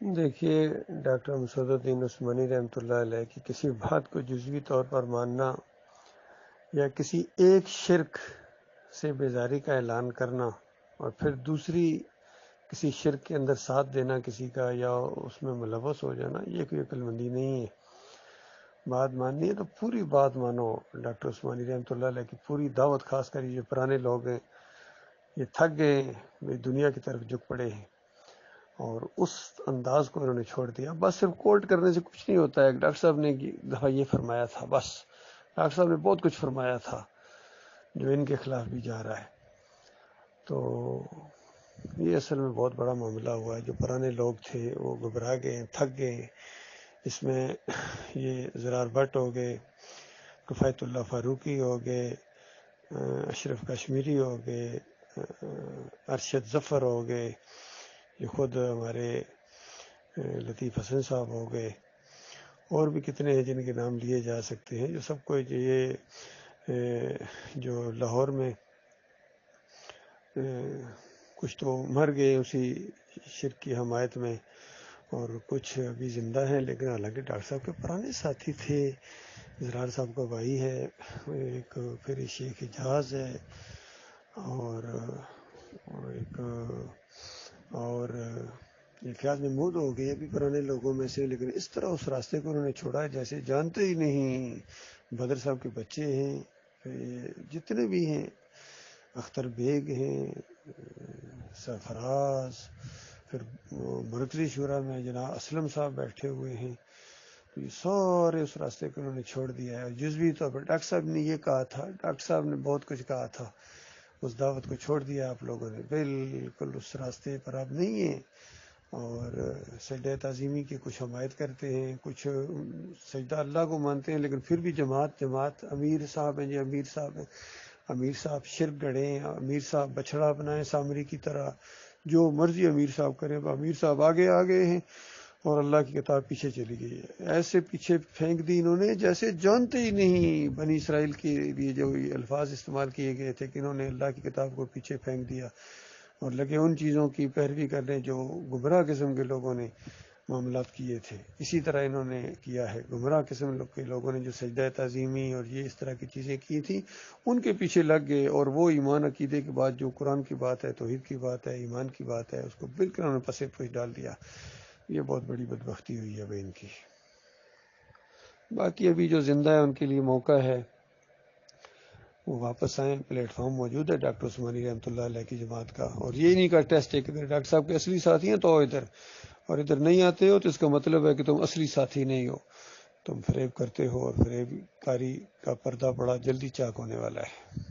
دیکھیے، ڈاکٹر مسعود الدین عثمانی رحمۃ اللہ علیہ کی کسی بات کو جزوی طور پر ماننا یا کسی ایک شرک سے بیزاری کا اعلان کرنا اور پھر دوسری کسی شرک کے اندر ساتھ دینا کسی کا یا اس میں ملوث ہو جانا، یہ کوئی عقل مندی نہیں ہے۔ بات ماننی ہے تو پوری بات مانو۔ ڈاکٹر عثمانی رحمۃ اللہ علیہ کی پوری دعوت، خاص کر یہ جو پرانے لوگ ہیں، یہ تھک گئے ہیں، یہ دنیا کی طرف جھک پڑے ہیں اور اس انداز کو انہوں نے چھوڑ دیا۔ بس صرف کوٹ کرنے سے کچھ نہیں ہوتا ہے۔ ڈاکٹر صاحب نے دفعہ یہ فرمایا تھا، بس ڈاکٹر صاحب نے بہت کچھ فرمایا تھا جو ان کے خلاف بھی جا رہا ہے۔ تو یہ اصل میں بہت بڑا معاملہ ہوا ہے۔ جو پرانے لوگ تھے وہ گھبرا گئے، تھک گئے۔ اس میں یہ زرار بٹ ہو گئے، کفایت اللہ فاروقی ہو گئے، اشرف کشمیری ہو گئے، ارشد ظفر ہو گئے، یہ خود ہمارے لطیف حسن صاحب ہو گئے، اور بھی کتنے ہیں جن کے نام لیے جا سکتے ہیں، جو سب کو یہ جو لاہور میں کچھ تو مر گئے اسی شرک کی حمایت میں اور کچھ ابھی زندہ ہیں، لیکن حالانکہ ڈاکٹر صاحب کے پرانے ساتھی تھے۔ زرار صاحب کا بھائی ہے ایک، پھر شیخ حجاز ہے اور ایک اور فیاض محمود ہو گئے، ابھی پرانے لوگوں میں سے، لیکن اس طرح اس راستے کو انہوں نے چھوڑا جیسے جانتے ہی نہیں۔ بدر صاحب کے بچے ہیں، جتنے بھی ہیں، اختر بیگ ہیں، سرفراز، پھر مرکزی شورا میں جناب اسلم صاحب بیٹھے ہوئے ہیں، تو یہ سارے اس راستے کو انہوں نے چھوڑ دیا ہے۔ جزوی طور پر ڈاکٹر صاحب نے یہ کہا تھا، ڈاکٹر صاحب نے بہت کچھ کہا تھا، اس دعوت کو چھوڑ دیا آپ لوگوں نے، بالکل اس راستے پر آپ نہیں ہیں، اور سجدہ تعظیمی کی کچھ حمایت کرتے ہیں، کچھ سجدہ اللہ کو مانتے ہیں، لیکن پھر بھی جماعت امیر صاحب ہیں، امیر صاحب شرک گڑھیں، امیر صاحب بچڑا بنائیں سامری کی طرح، جو مرضی امیر صاحب کریں، امیر صاحب آگے ہیں اور اللہ کی کتاب پیچھے چلی گئی ہے۔ ایسے پیچھے پھینک دی انہوں نے جیسے جانتے ہی نہیں۔ بنی اسرائیل کے لیے جو الفاظ استعمال کیے گئے تھے کہ انہوں نے اللہ کی کتاب کو پیچھے پھینک دیا اور لگے ان چیزوں کی پیروی کرنے جو گمراہ قسم کے لوگوں نے معاملات کیے تھے۔ اسی طرح انہوں نے کیا ہے، گمراہ قسم کے لوگوں نے جو سجدہ تعظیمی اور یہ اس طرح کی چیزیں کی تھیں ان کے پیچھے لگ گئے، اور وہ ایمان عقیدے کے بعد جو قرآن کی بات ہے، توحید کی بات ہے، ایمان کی بات ہے، اس کو بالکل انہوں نے پسے پوش ڈال دیا۔ یہ بہت بڑی بدبختی ہوئی ہے ان کی۔ باقی ابھی جو زندہ ہے ان کے لیے موقع ہے، وہ واپس آئیں، پلیٹ فارم موجود ہے ڈاکٹر عثمانی رحمۃ اللہ علیہ کی جماعت کا، اور یہ نہیں کا ٹیسٹ ہے کہ اگر ڈاکٹر صاحب کے اصلی ساتھی ہیں تو ادھر، اور ادھر نہیں آتے ہو تو اس کا مطلب ہے کہ تم اصلی ساتھی نہیں ہو، تم فریب کرتے ہو، اور فریب کاری کا پردہ بڑا جلدی چاک ہونے والا ہے۔